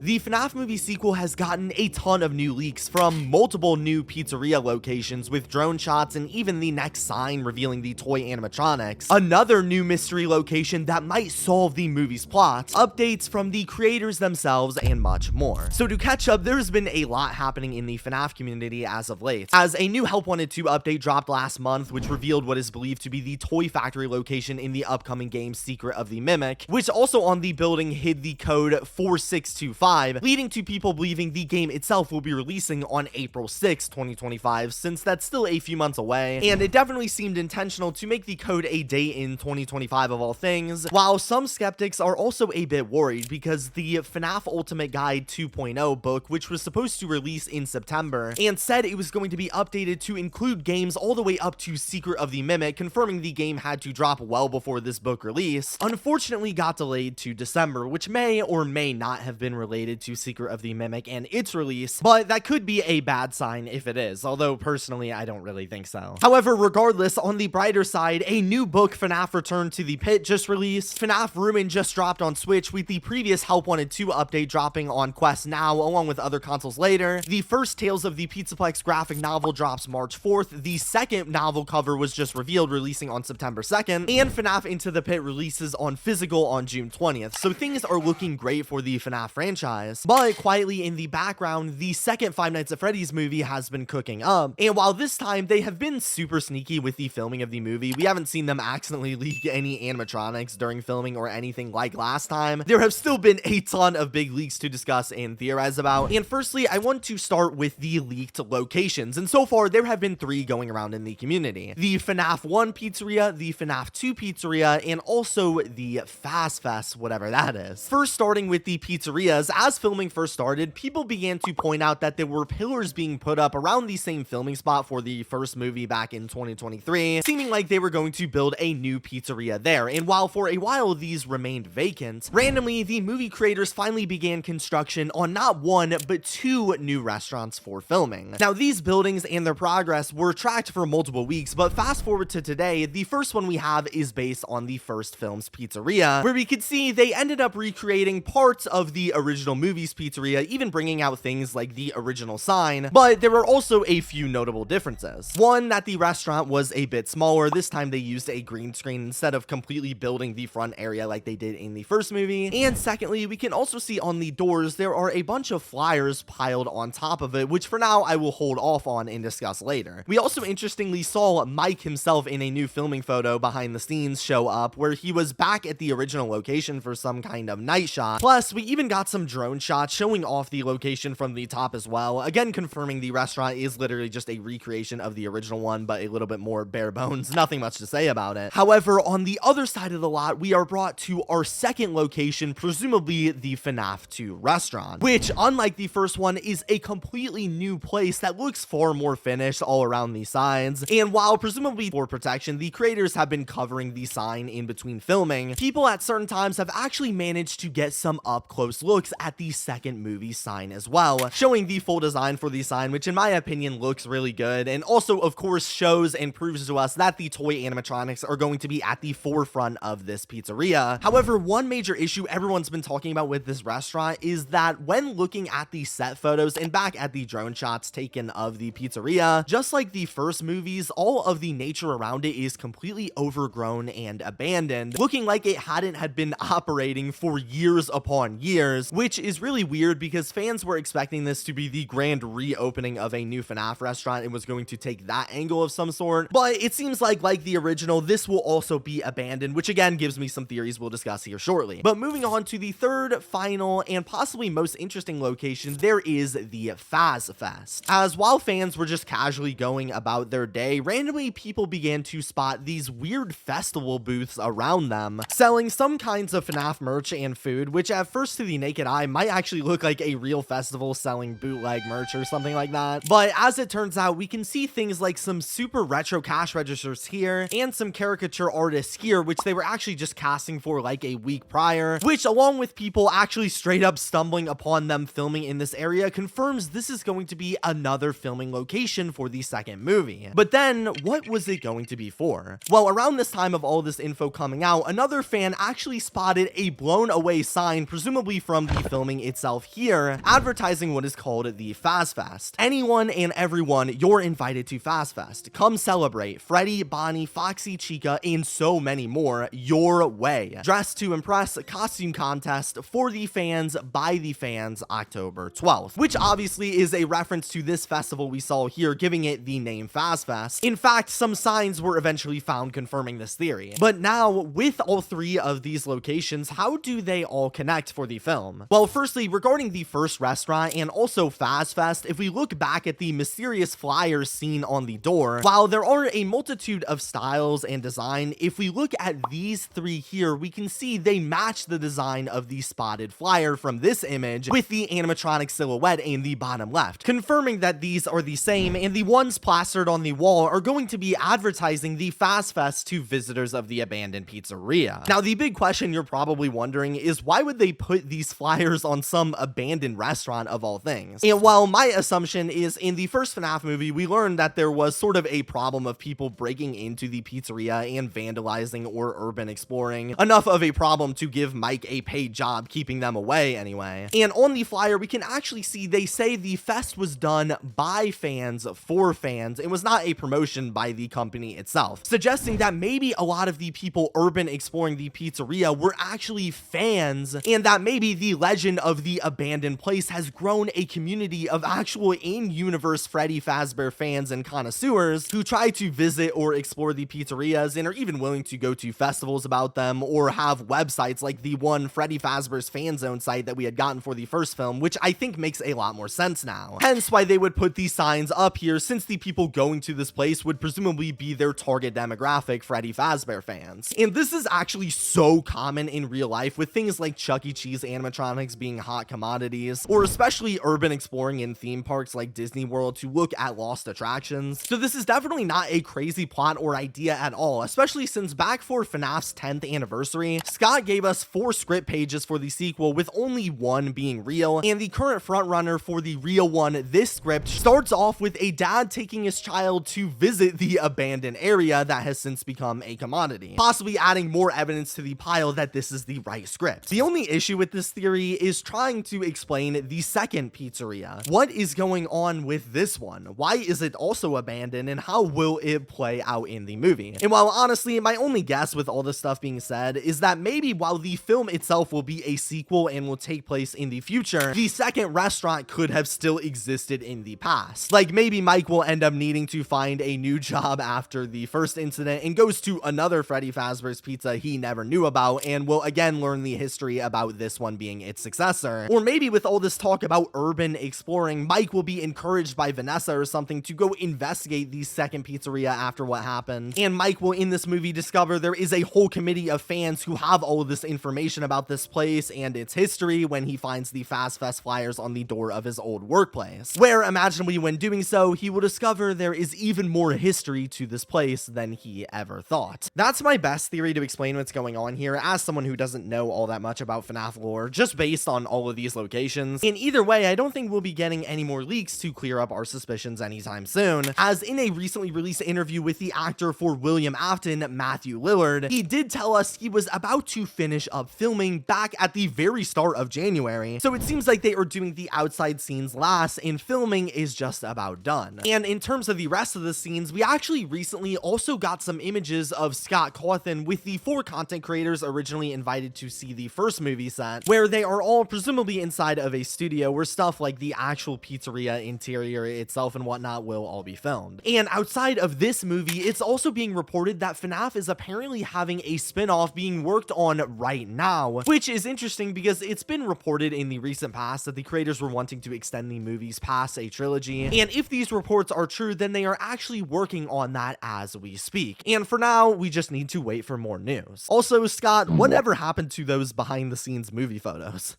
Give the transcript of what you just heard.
The FNAF movie sequel has gotten a ton of new leaks from multiple new pizzeria locations with drone shots and even the next sign revealing the toy animatronics, another new mystery location that might solve the movie's plot, updates from the creators themselves, and much more. So to catch up, there's been a lot happening in the FNAF community as of late, as a new Help Wanted 2 update dropped last month, which revealed what is believed to be the toy factory location in the upcoming game Secret of the Mimic, which also on the building hid the code 4625, leading to people believing the game itself will be releasing on April 6, 2025, since that's still a few months away, and it definitely seemed intentional to make the code a date in 2025 of all things, while some skeptics are also a bit worried because the FNAF Ultimate Guide 2.0 book, which was supposed to release in September, and said it was going to be updated to include games all the way up to Secret of the Mimic, confirming the game had to drop well before this book release, unfortunately got delayed to December, which may or may not have been related to Secret of the Mimic and its release, but that could be a bad sign if it is, although personally I don't really think so. However, regardless, on the brighter side, a new book, FNAF Return to the Pit, just released. FNAF Ruin just dropped on Switch, with the previous Help Wanted 2 update dropping on Quest now, along with other consoles later. The first Tales of the Pizzaplex graphic novel drops March 4th, the second novel cover was just revealed, releasing on September 2nd, and FNAF Into the Pit releases on physical on June 20th, so things are looking great for the FNAF franchise. But quietly in the background, the second Five Nights at Freddy's movie has been cooking up, and while this time they have been super sneaky with the filming of the movie, we haven't seen them accidentally leak any animatronics during filming or anything like last time, there have still been a ton of big leaks to discuss and theorize about. And firstly, I want to start with the leaked locations, and so far there have been 3 going around in the community: the FNAF 1 pizzeria, the FNAF 2 pizzeria, and also the Faz-Fest, whatever that is. First, starting with the pizzerias, as filming first started, people began to point out that there were pillars being put up around the same filming spot for the first movie back in 2023, seeming like they were going to build a new pizzeria there, and while for a while these remained vacant, randomly the movie creators finally began construction on not 1 but 2 new restaurants for filming. Now, these buildings and their progress were tracked for multiple weeks, but fast forward to today, the first one we have is based on the first film's pizzeria, where we could see they ended up recreating parts of the original movie's pizzeria, even bringing out things like the original sign, but there were also a few notable differences. One, that the restaurant was a bit smaller. This time they used a green screen instead of completely building the front area like they did in the first movie. And secondly, we can also see on the doors there are a bunch of flyers piled on top of it, which for now I will hold off on and discuss later. We also interestingly saw Mike himself in a new filming photo behind the scenes show up, where he was back at the original location for some kind of night shot. Plus, we even got some drone shots showing off the location from the top as well, again confirming the restaurant is literally just a recreation of the original one, but a little bit more bare bones. Nothing much to say about it. However, on the other side of the lot, we are brought to our second location, presumably the FNAF 2 restaurant, which, unlike the first one, is a completely new place that looks far more finished all around the sides. And while presumably for protection, the creators have been covering the sign in between filming, people at certain times have actually managed to get some up-close looks at the second movie sign as well, showing the full design for the sign, which in my opinion looks really good, and also of course shows and proves to us that the toy animatronics are going to be at the forefront of this pizzeria. However, one major issue everyone's been talking about with this restaurant is that when looking at the set photos and back at the drone shots taken of the pizzeria, just like the first movies, all of the nature around it is completely overgrown and abandoned, looking like it had been operating for years upon years, which is really weird because fans were expecting this to be the grand reopening of a new FNAF restaurant and was going to take that angle of some sort, but it seems like the original, this will also be abandoned, which again gives me some theories we'll discuss here shortly. But moving on to the third, final, and possibly most interesting location, there is the FazFest. As while fans were just casually going about their day, randomly people began to spot these weird festival booths around them, selling some kinds of FNAF merch and food, which at first to the naked eye might actually look like a real festival selling bootleg merch or something like that. But as it turns out, we can see things like some super retro cash registers here and some caricature artists here, which they were actually just casting for like a week prior, which along with people actually straight up stumbling upon them filming in this area confirms this is going to be another filming location for the second movie. But then what was it going to be for? Well, around this time of all this info coming out, another fan actually spotted a blown away sign, presumably from the filming itself here, advertising what is called the Faz-Fest. Anyone and everyone, you're invited to Faz-Fest. Come celebrate Freddy, Bonnie, Foxy, Chica, and so many more your way. Dress to impress, costume contest for the fans, by the fans, October 12th, which obviously is a reference to this festival we saw here, giving it the name Faz-Fest. In fact, some signs were eventually found confirming this theory. But now, with all three of these locations, how do they all connect for the film? Well, firstly, regarding the first restaurant and also Faz-Fest, if we look back at the mysterious flyers seen on the door, while there are a multitude of styles and design, if we look at these three here, we can see they match the design of the spotted flyer from this image with the animatronic silhouette in the bottom left, confirming that these are the same, and the ones plastered on the wall are going to be advertising the Faz-Fest to visitors of the abandoned pizzeria. Now, the big question you're probably wondering is, why would they put these flyers on some abandoned restaurant of all things? And while my assumption is in the first FNAF movie, we learned that there was sort of a problem of people breaking into the pizzeria and vandalizing or urban exploring, enough of a problem to give Mike a paid job keeping them away anyway. And on the flyer, we can actually see they say the fest was done by fans for fans and was not a promotion by the company itself, suggesting that maybe a lot of the people urban exploring the pizzeria were actually fans, and that maybe the legend of the abandoned place has grown a community of actual in-universe Freddy Fazbear fans and connoisseurs who try to visit or explore the pizzerias and are even willing to go to festivals about them or have websites like the one Freddy Fazbear's fan zone site that we had gotten for the first film, which I think makes a lot more sense now. Hence why they would put these signs up here, since the people going to this place would presumably be their target demographic, Freddy Fazbear fans. And this is actually so common in real life, with things like Chuck E. Cheese animatronics being hot commodities, or especially urban exploring in theme parks like Disney World to look at lost attractions. So this is definitely not a crazy plot or idea at all, especially since back for FNAF's 10th anniversary, Scott gave us 4 script pages for the sequel, with only 1 being real, and the current frontrunner for the real one, this script, starts off with a dad taking his child to visit the abandoned area that has since become a commodity, possibly adding more evidence to the pile that this is the right script. The only issue with this theory is trying to explain the second pizzeria. What is going on with this one? Why is it also abandoned, and how will it play out in the movie? And while honestly, my only guess with all this stuff being said is that maybe while the film itself will be a sequel and will take place in the future, the second restaurant could have still existed in the past. Like maybe Mike will end up needing to find a new job after the first incident and goes to another Freddy Fazbear's Pizza he never knew about, and will again learn the history about this one being its successor. Or maybe with all this talk about urban exploring, Mike will be encouraged by Vanessa or something to go investigate the second pizzeria after what happened, and Mike will in this movie discover there is a whole committee of fans who have all of this information about this place and its history when he finds the Faz-Fest flyers on the door of his old workplace, where imaginably when doing so, he will discover there is even more history to this place than he ever thought. That's my best theory to explain what's going on here, as someone who doesn't know all that much about FNAF lore, just based on all of these locations. In either way, I don't think we'll be getting any more leaks to clear up our suspicions anytime soon, as in a recently released interview with the actor for William Afton, Matthew Lillard, he did tell us he was about to finish up filming back at the very start of January, so it seems like they are doing the outside scenes last and filming is just about done. And in terms of the rest of the scenes, we actually recently also got some images of Scott Cawthon with the 4 content creators originally invited to see the first movie set, where they are all presumably inside of a studio where stuff like the actual pizzeria interior itself and whatnot will all be filmed. And outside of this movie, it's also being reported that FNAF is apparently having a spin-off being worked on right now, which is interesting because it's been reported in the recent past that the creators were wanting to extend the movies past a trilogy, and if these reports are true, then they are actually working on that as we speak. And for now, we just need to wait for more news. Also, Scott, whatever happened to those behind the scenes movie photos?